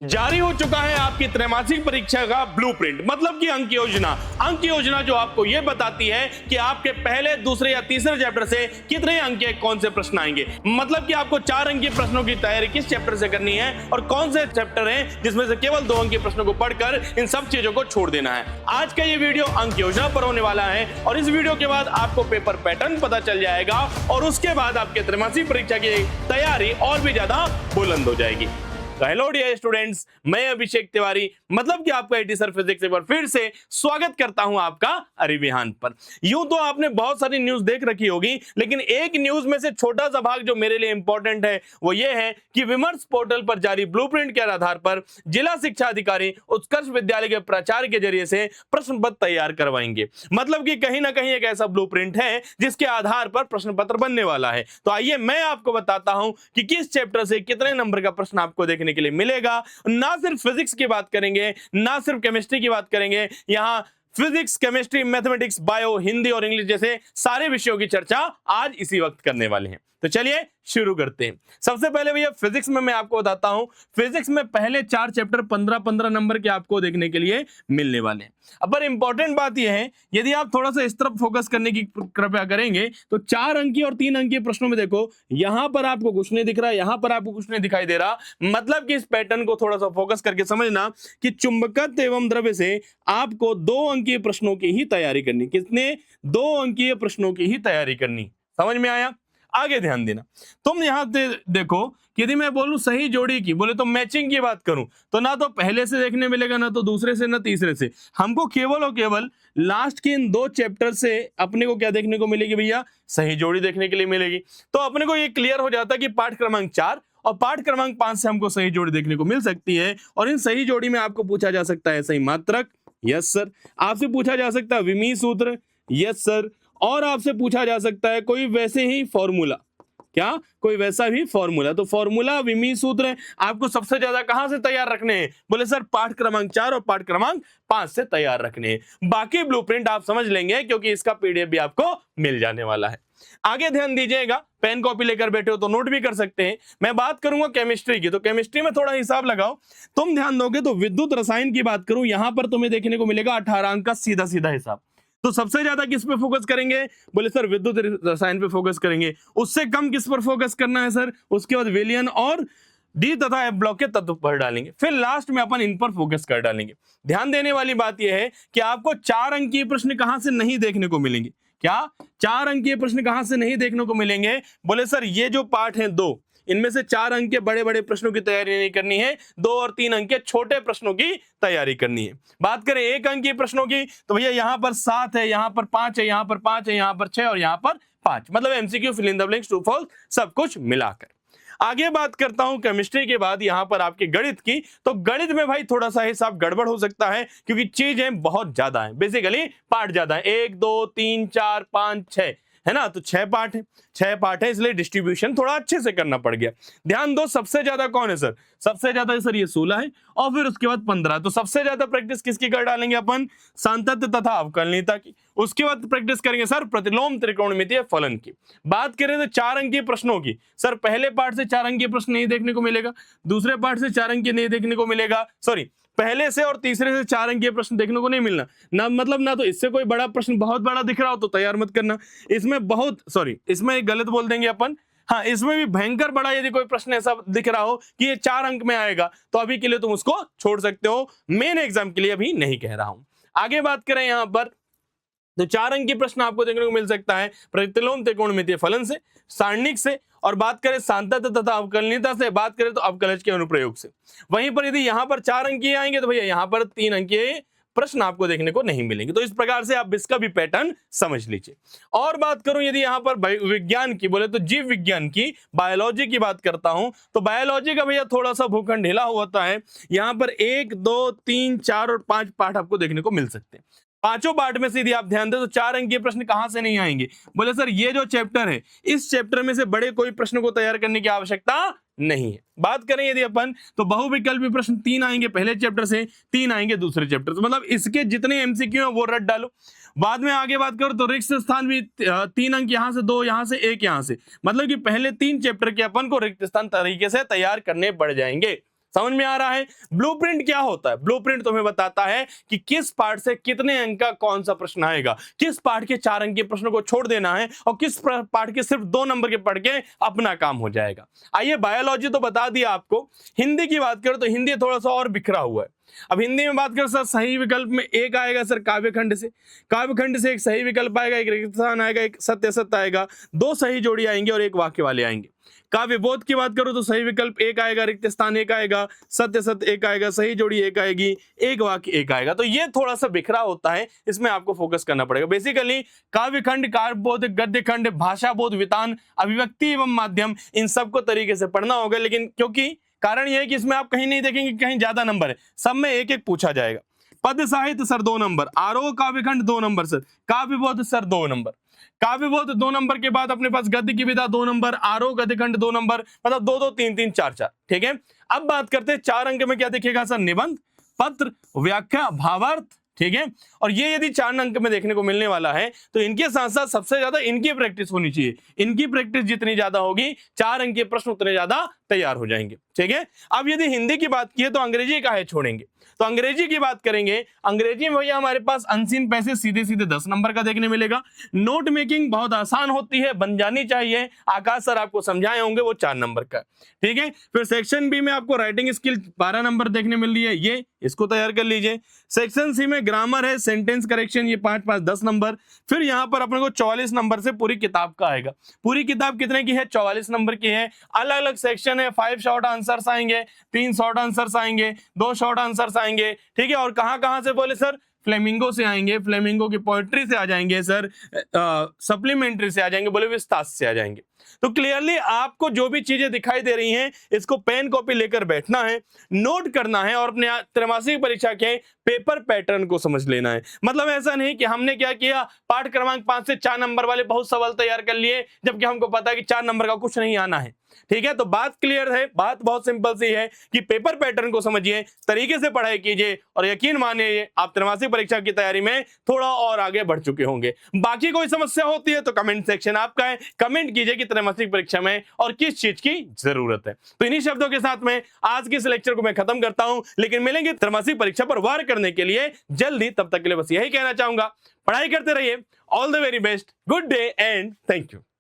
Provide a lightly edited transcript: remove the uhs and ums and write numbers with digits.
जारी हो चुका है आपकी त्रैमासिक परीक्षा का ब्लूप्रिंट, मतलब कि अंक योजना जो आपको यह बताती है कि आपके पहले, दूसरे या तीसरे चैप्टर से कितने अंक के कौन से प्रश्न आएंगे। मतलब कि आपको 4 अंक के प्रश्नों की तैयारी किस चैप्टर से करनी है और कौन से चैप्टर हैं जिसमें से केवल 2 अंक के प्रश्नों को पढ़कर इन सब चीजों को छोड़ देना है। आज का ये वीडियो अंक योजना पर होने वाला है और इस वीडियो के बाद आपको पेपर पैटर्न पता चल जाएगा और उसके बाद आपके त्रैमासिक परीक्षा की तैयारी और भी ज्यादा बुलंद हो जाएगी। हेलो डियर स्टूडेंट्स, मैं अभिषेक तिवारी, मतलब कि आपका एटी सर फिजिक्स एक बार फिर से स्वागत करता हूं आपका अरिविहान पर। यूं तो आपने बहुत सारी न्यूज देख रखी होगी, लेकिन एक न्यूज में से छोटा सा भाग जो मेरे लिए इंपॉर्टेंट है वो ये है कि विमर्श पोर्टल पर जारी ब्लूप्रिंट के आधार पर जिला शिक्षा अधिकारी उत्कर्ष विद्यालय के प्राचार्य के जरिए से प्रश्न पत्र तैयार करवाएंगे। मतलब कि कहीं ना कहीं एक ऐसा ब्लूप्रिंट है जिसके आधार पर प्रश्न पत्र बनने वाला है। तो आइए मैं आपको बताता हूं कि किस चैप्टर से कितने नंबर का प्रश्न आपको देखने के लिए मिलेगा। ना सिर्फ फिजिक्स की बात करेंगे, ना सिर्फ केमिस्ट्री की बात करेंगे, यहां physics, chemistry, mathematics, bio, Hindi और इंग्लिश जैसे सारे विषयों की चर्चा आज इसी वक्त करने वाले हैं। तो चलिए शुरू करते हैं। सबसे पहले भैया फिजिक्स में मैं आपको बताता हूं, फिजिक्स में पहले 4 चैप्टर 15-15 नंबर के आपको देखने के लिए मिलने वाले हैं। अब पर इंपॉर्टेंट बात यह है, यदि आप थोड़ा सा इस तरफ फोकस करने की कृपया करेंगे तो 4 अंकीय और 3 अंकीय प्रश्नों में देखो, यहां पर आपको कुछ नहीं दिख रहा, यहां पर आपको कुछ नहीं दिखाई दे रहा। मतलब कि इस पैटर्न को थोड़ा सा फोकस करके समझना कि चुंबकत्व एवं द्रव्य से आपको 2 अंकीय प्रश्नों की ही तैयारी करनी। कितने? 2 अंकीय प्रश्नों की ही तैयारी करनी। समझ में आया? आगे ध्यान देना। तुम यहां देखो, यदि मैं बोलूं सही जोड़ी की, बोले तो मैचिंग की बात करूं तो ना तो पहले से देखने मिलेगा, ना तो दूसरे से, ना तीसरे से। हमको केवल और केवल लास्ट के इन 2 चैप्टर से अपने को क्या देखने को मिलेगी भैया? सही जोड़ी देखने के लिए मिलेगी। तो अपने को ये क्लियर हो जाता है कि पाठ क्रमांक 4 और पाठ क्रमांक 5 से हमको सही जोड़ी देखने को मिल सकती है। और इन सही जोड़ी में आपको पूछा जा सकता है सही मात्रक, यस सर। आपसे पूछा जा सकता है विमीय सूत्र, यस सर। और आपसे पूछा जा सकता है कोई वैसे ही फॉर्मूला, क्या? कोई वैसा भी फॉर्मूला। तो फॉर्मूला, विमीय सूत्र आपको सबसे ज्यादा कहां से तैयार रखने हैं? बोले सर पाठ क्रमांक 4 और पाठ क्रमांक 5 से तैयार रखने हैं। बाकी ब्लूप्रिंट आप समझ लेंगे क्योंकि इसका पीडीएफ भी आपको मिल जाने वाला है। आगे ध्यान दीजिएगा, पेन कॉपी लेकर बैठे हो तो नोट भी कर सकते हैं। मैं बात करूंगा केमिस्ट्री की, तो केमिस्ट्री में थोड़ा हिसाब लगाओ। तुम ध्यान दोगे तो विद्युत रसायन की बात करूं, यहां पर तुम्हें देखने को मिलेगा 18 अंक का सीधा सीधा हिसाब। तो सबसे ज्यादा किस पे फोकस करेंगे? बोले सर विद्युत रसायन पे फोकस करेंगे। उससे कम किस पर फोकस करना है सर? उसके बाद विलयन और डी तथा एफ ब्लॉक के तत्व पर डालेंगे। फिर लास्ट में अपन इन पर फोकस कर डालेंगे। ध्यान देने वाली बात यह है कि आपको 4 अंकीय प्रश्न कहां से नहीं देखने को मिलेंगे। क्या 4 अंकीय प्रश्न कहां से नहीं देखने को मिलेंगे? बोले सर ये जो पार्ट है 2, इनमें से 4 अंक के बड़े बड़े प्रश्नों की तैयारी नहीं करनी है, 2 और 3 अंक के छोटे प्रश्नों की तैयारी करनी है। बात करें 1 अंक के प्रश्नों की, तो भैया यहां पर 7 है, यहां पर 5 है, यहां पर 5 है, यहां पर 6 और यहां पर 5। मतलब MCQ, fill in the blanks, true false सब कुछ मिलाकर। आगे बात करता हूं केमिस्ट्री के बाद यहां पर आपके गणित की। तो गणित में भाई थोड़ा सा हिसाब गड़बड़ हो सकता है क्योंकि चीजें बहुत ज्यादा हैं, बेसिकली पार्ट ज्यादा है। 1 2 3 4 5 6 है ना, तो 6 पार्ट है, 6 पार्ट है, इसलिए डिस्ट्रीब्यूशन थोड़ा अच्छे से करना पड़ गया। ध्यान दो, सबसे ज्यादा कौन है सर? सबसे ज्यादा सर ये 16 है और फिर उसके बाद 15। तो सबसे ज्यादा प्रैक्टिस किसकी कर डालेंगे अपन? सांतत्य तथा अवकलनीयता की। उसके बाद प्रैक्टिस करेंगे सर प्रतिलोम त्रिकोणमितीय फलन की। बात करें तो 4 अंकीय प्रश्नों की, सर पहले पार्ट से 4 अंकीय प्रश्न नहीं देखने को मिलेगा, दूसरे पार्ट से 4 अंकीय नहीं देखने को मिलेगा, सॉरी पहले से और तीसरे से 4 अंकीय प्रश्न देखने को नहीं मिलना ना। मतलब ना तो इससे कोई बड़ा प्रश्न बहुत बड़ा दिख रहा हो तो तैयार मत करना। इसमें बहुत, सॉरी इसमें गलत बोल देंगे अपन, हाँ इसमें भी भयंकर बड़ा यदि कोई प्रश्न ऐसा दिख रहा हो कि ये 4 अंक में आएगा तो अभी के लिए तुम उसको छोड़ सकते हो, मेन एग्जाम के लिए अभी नहीं कह रहा हूं। आगे बात करें यहां पर, तो 4 अंक की प्रश्न आपको देखने को मिल सकता है प्रतिलोम त्रिकोणमितीय फलन से, सारणिक से, और बात करें सांतत्य तथा अवकलनीयता से, बात करें तो अवकलज के अनुप्रयोग से। वहीं पर यदि यहां पर 4 अंकीय आएंगे तो भैया यहां पर 3 अंकीय प्रश्न आपको देखने को नहीं मिलेंगे। तो इस प्रकार से आप इसका भी पैटर्न समझ लीजिए। और बात करूं यदि यहां पर विज्ञान की, बोले तो जीव विज्ञान की, बायोलॉजी की बात करता हूं, तो बायोलॉजी का भैया थोड़ा सा भूखंड हिला होता है। यहां पर 1 2 3 4 और 5 पाठ आपको देखने को मिल सकते हैं। पांचों पार्ट में से यदि आप ध्यान दें तो 4 अंक के प्रश्न कहां से नहीं आएंगे? बोले सर ये जो चैप्टर है, इस चैप्टर में से बड़े कोई प्रश्न को तैयार करने की आवश्यकता नहीं है। बात करें यदि अपन, तो बहुविकल्पी प्रश्न 3 आएंगे पहले चैप्टर से, 3 आएंगे दूसरे चैप्टर से। मतलब इसके जितने एमसीक्यू हैं वो रट डालो। बाद में आगे बात करो तो रिक्त स्थान भी 3 अंक यहां से, 2 यहां से, 1 यहां से। मतलब कि पहले 3 चैप्टर के अपन को रिक्त स्थान तरीके से तैयार करने पड़ जाएंगे। समझ में आ रहा है? ब्लूप्रिंट क्या होता है? ब्लूप्रिंट तुम्हें बताता है कि किस पार्ट से कितने अंक का कौन सा प्रश्न आएगा, किस पार्ट के 4 अंक के प्रश्नों को छोड़ देना है और किस पार्ट के सिर्फ 2 नंबर के पढ़ के अपना काम हो जाएगा। आइए, बायोलॉजी तो बता दिया आपको। हिंदी की बात करो तो हिंदी थोड़ा सा और बिखरा हुआ है। अब हिंदी में बात करें सर, सही विकल्प में एक आएगा सर काव्यखंड से, काव्यखंड से एक सही विकल्प आएगा, एक रिक्त स्थान आएगा, एक सत्य असत्य आएगा, 2 सही जोड़ी आएंगे और एक वाक्य वाले आएंगे। काव्य बोध की बात करो तो सही विकल्प एक आएगा, रिक्त स्थान एक आएगा, सत्य सत्य एक आएगा, सही जोड़ी एक आएगी, एक वाक्य एक आएगा। तो ये थोड़ा सा बिखरा होता है, इसमें आपको फोकस करना पड़ेगा। बेसिकली काव्यखंड, काव्यबोध, गद्यखंड, भाषा बोध, वितान, अभिव्यक्ति एवं माध्यम, इन सबको तरीके से पढ़ना होगा। लेकिन क्योंकि कारण यह है कि इसमें आप कहीं नहीं देखेंगे कहीं ज्यादा नंबर है, सब में एक एक पूछा जाएगा। पद साहित्य सर 2 नंबर, आरोह काव्यखंड 2 नंबर सर, काव्यबोध सर 2 नंबर, काव्यबोध 2 नंबर के बाद अपने पास गद्य की विधा 2 नंबर, आरोह गद्यखंड 2 नंबर, मतलब 2 2 3 3 4 4। ठीक है, अब बात करते हैं 4 अंक में क्या दिखेगा सर, निबंध, पत्र, व्याख्या, भावार्थ। ठीक है, और ये यदि 4 अंक में देखने को मिलने वाला है तो इनके साथ साथ सबसे ज्यादा इनकी प्रैक्टिस होनी चाहिए। इनकी प्रैक्टिस जितनी ज्यादा होगी 4 अंक के प्रश्न उतने ज्यादा तैयार हो जाएंगे। ठीक है, अब यदि हिंदी की बात की है तो अंग्रेजी का है छोड़ेंगे, तो अंग्रेजी की बात करेंगे। अंग्रेजी में भैया हमारे पास अनसीन पैसे सीधे सीधे 10 नंबर का देखने मिलेगा। नोट मेकिंग बहुत आसान होती है, बन जानी चाहिए, आकाश सर आपको समझाए होंगे, वो 4 नंबर का। ठीक है, फिर सेक्शन बी में आपको राइटिंग स्किल 12 नंबर देखने मिल रही है, ये इसको तैयार कर लीजिए। सेक्शन सी में ग्रामर है, सेंटेंस करेक्शन, ये 5 5 10 नंबर। फिर यहाँ पर अपने को 44 नंबर से पूरी किताब का आएगा। पूरी किताब कितने की है, 44 नंबर की है। अलग अलग सेक्शन है, 5 शॉर्ट आंसर्स आएंगे, 3 शॉर्ट आंसर्स आएंगे, 2 शॉर्ट आंसर्स आएंगे। ठीक है, और कहां कहां से बोले सर, फ्लेमिंगो से आएंगे, फ्लेमिंगो की पोएट्री से आ जाएंगे सर, सप्लीमेंट्री से आ जाएंगे, बोले विस्तार से आ जाएंगे। तो क्लियरली आपको जो भी चीजें दिखाई दे रही हैं, इसको पेन कॉपी लेकर बैठना है, नोट करना है और अपने त्रैमासिक परीक्षा के पेपर पैटर्न को समझ लेना है। मतलब ऐसा नहीं कि हमने क्या किया, पाठ क्रमांक 5 से 4 नंबर वाले बहुत सवाल तैयार कर लिए, जबकि हमको पता है कि 4 नंबर का कुछ नहीं आना है। ठीक है, तो बात क्लियर है, बात बहुत सिंपल सी है कि पेपर पैटर्न को समझिए, तरीके से पढ़ाई कीजिए और यकीन मानिए आप त्रैमासिक परीक्षा की तैयारी में थोड़ा और आगे बढ़ चुके होंगे। बाकी कोई समस्या होती है तो कमेंट सेक्शन आपका है, कमेंट कीजिए कि त्रैमासिक परीक्षा में और किस चीज की जरूरत है। तो इन्हीं शब्दों के साथ में आज के इस लेक्चर को मैं खत्म करता हूं, लेकिन मिलेंगे त्रैमासिक परीक्षा पर वार करने के लिए जल्दी। तब तक के लिए बस यही कहना चाहूंगा, पढ़ाई करते रहिए। All the very best, good day and thank you.